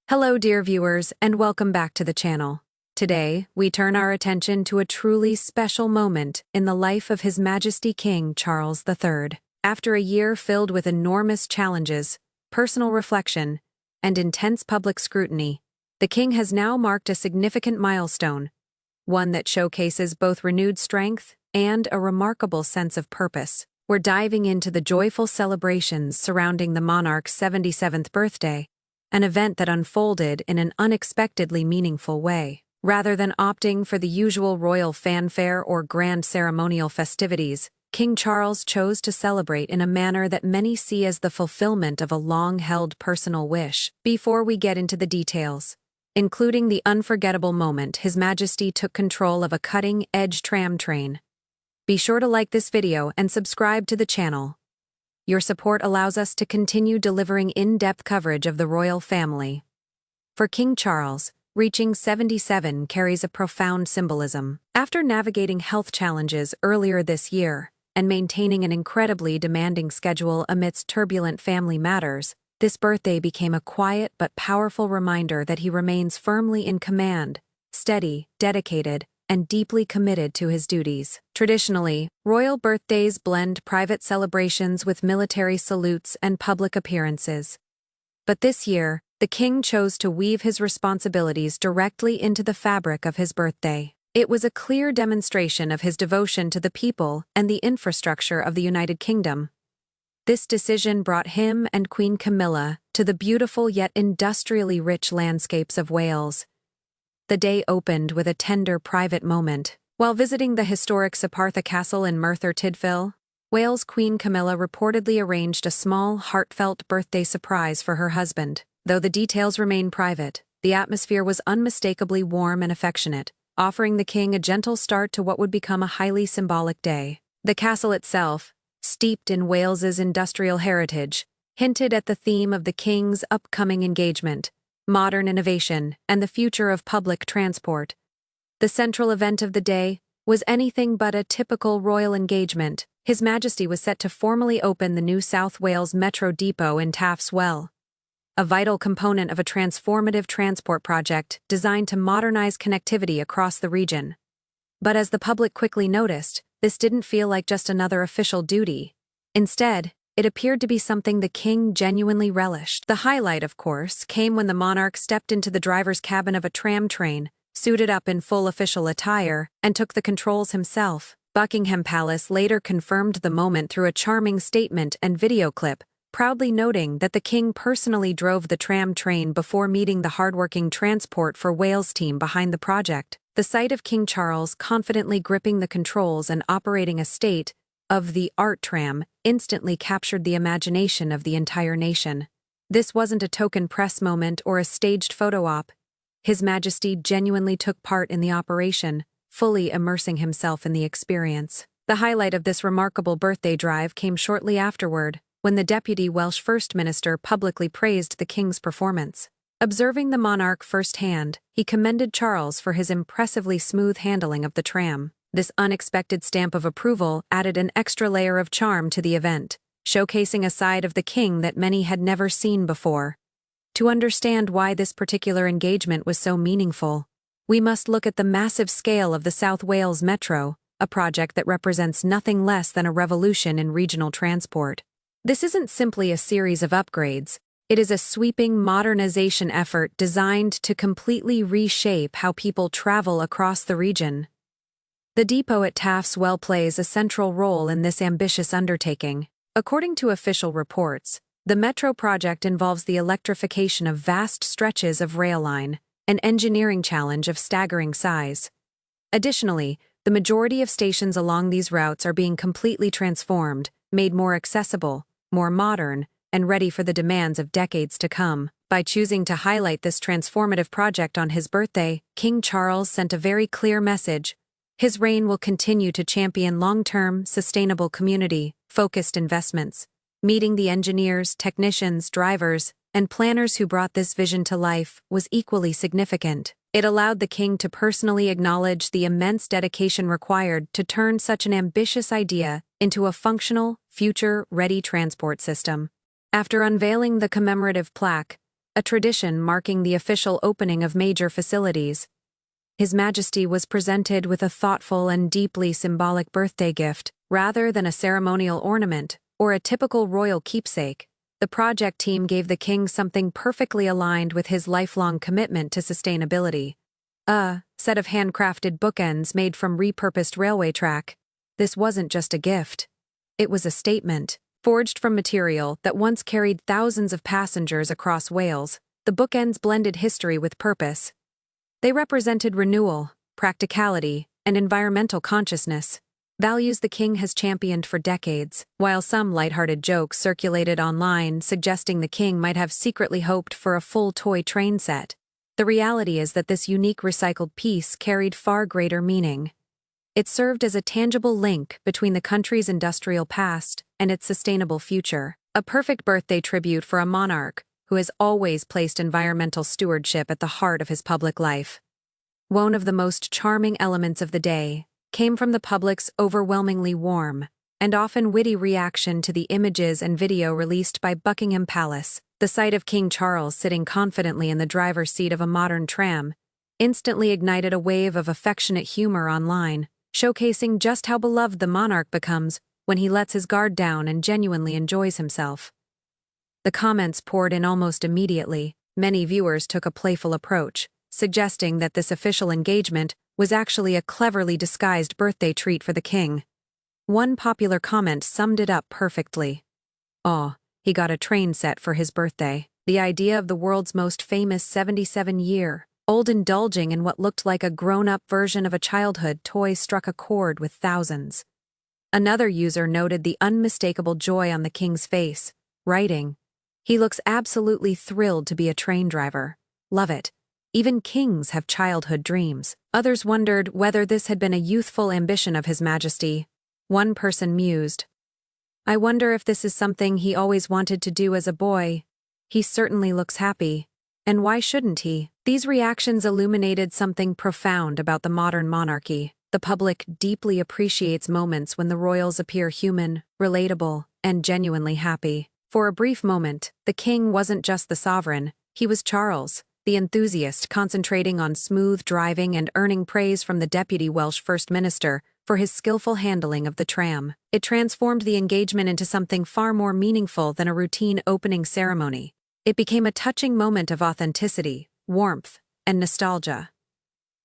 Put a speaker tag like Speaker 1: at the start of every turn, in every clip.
Speaker 1: Hello dear viewers, and welcome back to the channel. Today, we turn our attention to a truly special moment in the life of His Majesty King Charles III. After a year filled with enormous challenges, personal reflection, and intense public scrutiny, the king has now marked a significant milestone, one that showcases both renewed strength and a remarkable sense of purpose. We're diving into the joyful celebrations surrounding the monarch's 77th birthday, an event that unfolded in an unexpectedly meaningful way. Rather than opting for the usual royal fanfare or grand ceremonial festivities, King Charles chose to celebrate in a manner that many see as the fulfillment of a long-held personal wish. Before we get into the details, including the unforgettable moment His Majesty took control of a cutting-edge tram train, be sure to like this video and subscribe to the channel. Your support allows us to continue delivering in-depth coverage of the royal family. For King Charles, reaching 77 carries a profound symbolism. After navigating health challenges earlier this year and maintaining an incredibly demanding schedule amidst turbulent family matters, this birthday became a quiet but powerful reminder that he remains firmly in command, steady, dedicated, and deeply committed to his duties. Traditionally, royal birthdays blend private celebrations with military salutes and public appearances. But this year, the king chose to weave his responsibilities directly into the fabric of his birthday. It was a clear demonstration of his devotion to the people and the infrastructure of the United Kingdom. This decision brought him and Queen Camilla to the beautiful yet industrially rich landscapes of Wales. The day opened with a tender private moment. While visiting the historic Sapartha Castle in Merthyr Tydfil, Wales Queen Camilla reportedly arranged a small, heartfelt birthday surprise for her husband. Though the details remain private, the atmosphere was unmistakably warm and affectionate, offering the king a gentle start to what would become a highly symbolic day. The castle itself, steeped in Wales's industrial heritage, hinted at the theme of the king's upcoming engagement: modern innovation, and the future of public transport. The central event of the day was anything but a typical royal engagement. His Majesty was set to formally open the new South Wales Metro depot in Taffs Well, a vital component of a transformative transport project designed to modernize connectivity across the region. But as the public quickly noticed, this didn't feel like just another official duty. Instead, it appeared to be something the king genuinely relished. The highlight, of course, came when the monarch stepped into the driver's cabin of a tram train, suited up in full official attire, and took the controls himself. Buckingham Palace later confirmed the moment through a charming statement and video clip, proudly noting that the king personally drove the tram train before meeting the hardworking Transport for Wales team behind the project. The sight of King Charles confidently gripping the controls and operating a state-of-the-art tram instantly captured the imagination of the entire nation. This wasn't a token press moment or a staged photo op. His Majesty genuinely took part in the operation, fully immersing himself in the experience. The highlight of this remarkable birthday drive came shortly afterward, when the Deputy Welsh First Minister publicly praised the king's performance. Observing the monarch firsthand, he commended Charles for his impressively smooth handling of the tram. This unexpected stamp of approval added an extra layer of charm to the event, showcasing a side of the king that many had never seen before. To understand why this particular engagement was so meaningful, we must look at the massive scale of the South Wales Metro, a project that represents nothing less than a revolution in regional transport. This isn't simply a series of upgrades. It is a sweeping modernization effort designed to completely reshape how people travel across the region. The depot at Taffs Well plays a central role in this ambitious undertaking. According to official reports, the Metro project involves the electrification of vast stretches of rail line, an engineering challenge of staggering size. Additionally, the majority of stations along these routes are being completely transformed, made more accessible, more modern, and ready for the demands of decades to come. By choosing to highlight this transformative project on his birthday, King Charles sent a very clear message. His reign will continue to champion long-term, sustainable community-focused investments. Meeting the engineers, technicians, drivers, and planners who brought this vision to life was equally significant. It allowed the king to personally acknowledge the immense dedication required to turn such an ambitious idea into a functional, future-ready transport system. After unveiling the commemorative plaque, a tradition marking the official opening of major facilities. His Majesty was presented with a thoughtful and deeply symbolic birthday gift, rather than a ceremonial ornament or a typical royal keepsake. The project team gave the king something perfectly aligned with his lifelong commitment to sustainability. A set of handcrafted bookends made from repurposed railway track. This wasn't just a gift. It was a statement. Forged from material that once carried thousands of passengers across Wales, the bookends blended history with purpose. They represented renewal, practicality, and environmental consciousness, values the king has championed for decades. While some lighthearted jokes circulated online suggesting the king might have secretly hoped for a full toy train set, the reality is that this unique recycled piece carried far greater meaning. It served as a tangible link between the country's industrial past and its sustainable future, a perfect birthday tribute for a monarch who has always placed environmental stewardship at the heart of his public life. One of the most charming elements of the day came from the public's overwhelmingly warm and often witty reaction to the images and video released by Buckingham Palace. The sight of King Charles sitting confidently in the driver's seat of a modern tram instantly ignited a wave of affectionate humor online, showcasing just how beloved the monarch becomes when he lets his guard down and genuinely enjoys himself. The comments poured in almost immediately. Many viewers took a playful approach, suggesting that this official engagement was actually a cleverly disguised birthday treat for the king. One popular comment summed it up perfectly. "Oh, he got a train set for his birthday." The idea of the world's most famous 77-year-old indulging in what looked like a grown-up version of a childhood toy struck a chord with thousands. Another user noted the unmistakable joy on the king's face, writing, "He looks absolutely thrilled to be a train driver. Love it. Even kings have childhood dreams." Others wondered whether this had been a youthful ambition of His Majesty. One person mused, "I wonder if this is something he always wanted to do as a boy. He certainly looks happy. And why shouldn't he?" These reactions illuminated something profound about the modern monarchy. The public deeply appreciates moments when the royals appear human, relatable, and genuinely happy. For a brief moment, the king wasn't just the sovereign, he was Charles, the enthusiast concentrating on smooth driving and earning praise from the deputy Welsh First Minister for his skillful handling of the tram. It transformed the engagement into something far more meaningful than a routine opening ceremony. It became a touching moment of authenticity, warmth, and nostalgia.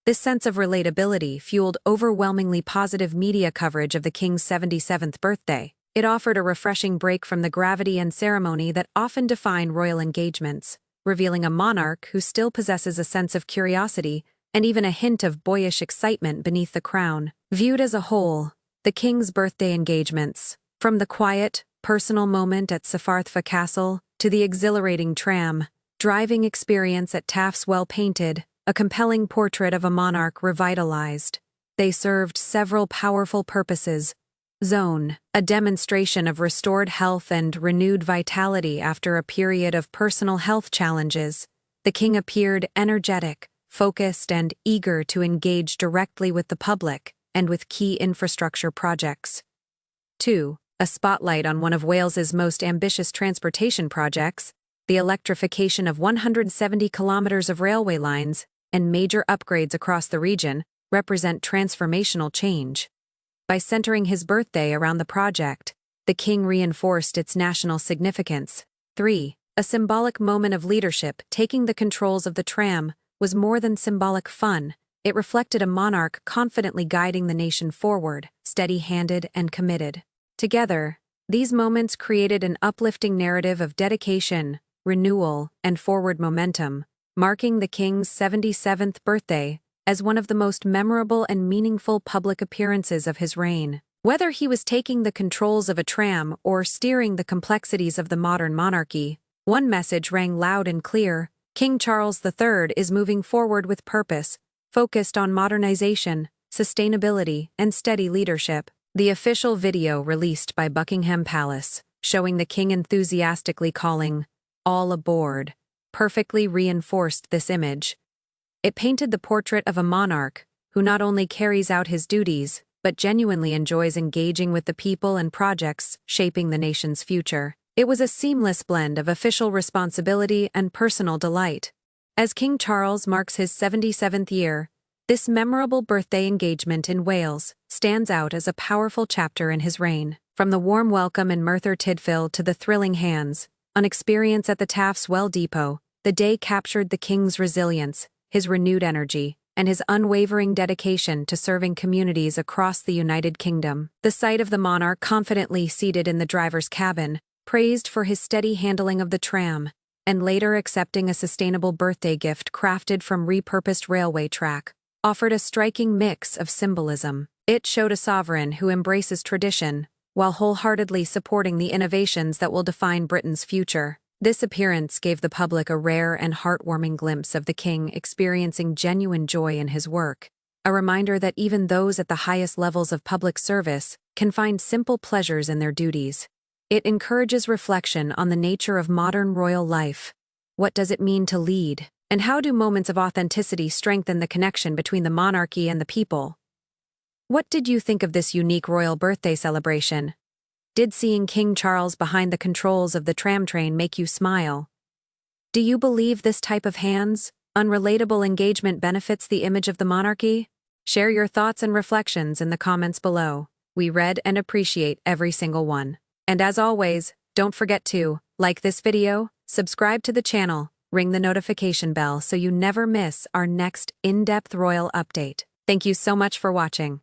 Speaker 1: This sense of relatability fueled overwhelmingly positive media coverage of the king's 77th birthday. It offered a refreshing break from the gravity and ceremony that often define royal engagements, revealing a monarch who still possesses a sense of curiosity and even a hint of boyish excitement beneath the crown. Viewed as a whole, the king's birthday engagements, from the quiet, personal moment at Cyfarthfa Castle to the exhilarating tram driving experience at Taft's well-painted, a compelling portrait of a monarch revitalized. They served several powerful purposes. Zone, a demonstration of restored health and renewed vitality after a period of personal health challenges. The king appeared energetic, focused, and eager to engage directly with the public and with key infrastructure projects. 2. A spotlight on one of Wales's most ambitious transportation projects, the electrification of 170 kilometers of railway lines and major upgrades across the region represent transformational change. By centering his birthday around the project, the king reinforced its national significance. 3. A symbolic moment of leadership. Taking the controls of the tram was more than symbolic fun. It reflected a monarch confidently guiding the nation forward, steady-handed and committed. Together, these moments created an uplifting narrative of dedication, renewal, and forward momentum, marking the king's 77th birthday as one of the most memorable and meaningful public appearances of his reign. Whether he was taking the controls of a tram or steering the complexities of the modern monarchy, one message rang loud and clear: King Charles III is moving forward with purpose, focused on modernization, sustainability, and steady leadership. The official video released by Buckingham Palace, showing the king enthusiastically calling, "All aboard," perfectly reinforced this image. It painted the portrait of a monarch who not only carries out his duties, but genuinely enjoys engaging with the people and projects shaping the nation's future. It was a seamless blend of official responsibility and personal delight. As King Charles marks his 77th year, this memorable birthday engagement in Wales stands out as a powerful chapter in his reign. From the warm welcome in Merthyr Tydfil to the thrilling hands-on experience at the Taff's Well Depot, the day captured the king's resilience, his renewed energy, and his unwavering dedication to serving communities across the United Kingdom. The sight of the monarch confidently seated in the driver's cabin, praised for his steady handling of the tram, and later accepting a sustainable birthday gift crafted from repurposed railway track, offered a striking mix of symbolism. It showed a sovereign who embraces tradition, while wholeheartedly supporting the innovations that will define Britain's future. This appearance gave the public a rare and heartwarming glimpse of the king experiencing genuine joy in his work, a reminder that even those at the highest levels of public service can find simple pleasures in their duties. It encourages reflection on the nature of modern royal life. What does it mean to lead? And how do moments of authenticity strengthen the connection between the monarchy and the people? What did you think of this unique royal birthday celebration? Did seeing King Charles behind the controls of the tram train make you smile? Do you believe this type of unrelatable engagement benefits the image of the monarchy? Share your thoughts and reflections in the comments below. We read and appreciate every single one. And as always, don't forget to like this video, subscribe to the channel, ring the notification bell so you never miss our next in-depth royal update. Thank you so much for watching.